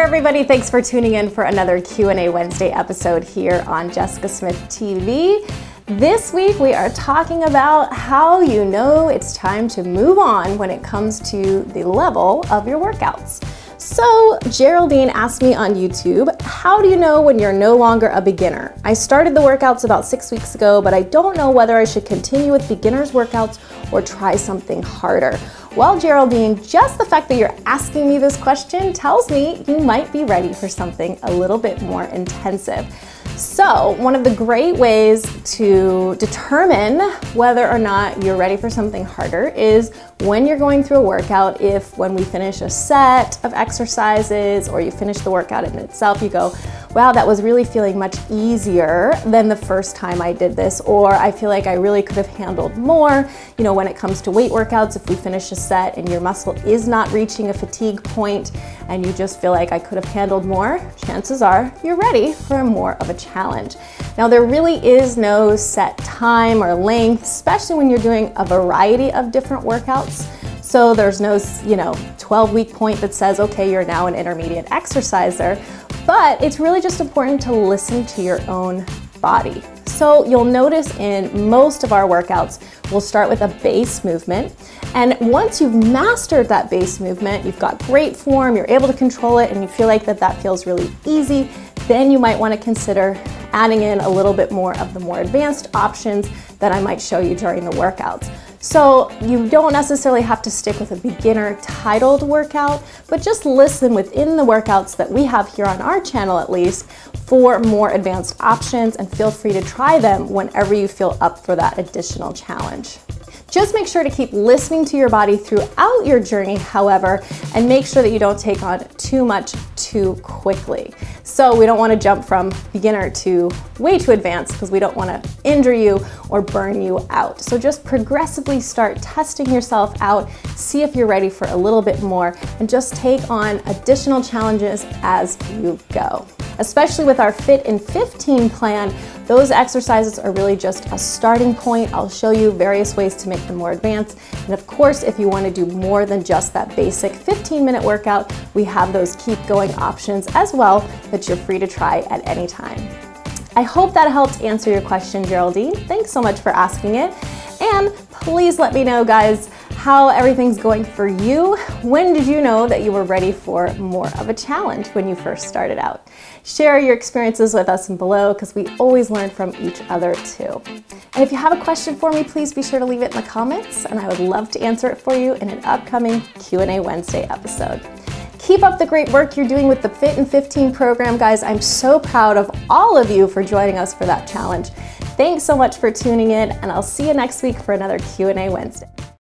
everybody, thanks for tuning in for another Q&A Wednesday episode here on Jessica Smith TV. This week we are talking about how you know it's time to move on when it comes to the level of your workouts. So Geraldine asked me on YouTube, how do you know when you're no longer a beginner? I started the workouts about 6 weeks ago, but I don't know whether I should continue with beginners workouts or try something harder. Well, Geraldine, just the fact that you're asking me this question tells me you might be ready for something a little bit more intensive. So one of the great ways to determine whether or not you're ready for something harder is when you're going through a workout, if when we finish a set of exercises or you finish the workout in itself, you go, wow, that was really feeling much easier than the first time I did this, or I feel like I really could have handled more. You know, when it comes to weight workouts, if we finish a set and your muscle is not reaching a fatigue point and you just feel like I could have handled more, chances are you're ready for more of a challenge. Now, there really is no set time or length, especially when you're doing a variety of different workouts. So there's no, 12-week point that says, okay, you're now an intermediate exerciser, but it's really just important to listen to your own body. So you'll notice in most of our workouts, we'll start with a base movement. And once you've mastered that base movement, you've got great form, you're able to control it, and you feel like that feels really easy, then you might want to consider adding in a little bit more of the more advanced options that I might show you during the workouts. So you don't necessarily have to stick with a beginner titled workout, but just listen within the workouts that we have here on our channel at least for more advanced options, and feel free to try them whenever you feel up for that additional challenge. Just make sure to keep listening to your body throughout your journey, however, and make sure that you don't take on too much too quickly. So we don't want to jump from beginner to way too advanced because we don't want to injure you or burn you out. So just progressively start testing yourself out, see if you're ready for a little bit more, and just take on additional challenges as you go. Especially with our Fit in 15 plan, those exercises are really just a starting point. I'll show you various ways to make them more advanced. And of course, if you want to do more than just that basic 15-minute workout, we have those keep going options as well that you're free to try at any time. I hope that helped answer your question, Geraldine. Thanks so much for asking it. And please let me know, guys, how everything's going for you. When did you know that you were ready for more of a challenge when you first started out? Share your experiences with us below because we always learn from each other too. And if you have a question for me, please be sure to leave it in the comments, and I would love to answer it for you in an upcoming Q&A Wednesday episode. Keep up the great work you're doing with the Fit in 15 program, guys. I'm so proud of all of you for joining us for that challenge. Thanks so much for tuning in, and I'll see you next week for another Q&A Wednesday.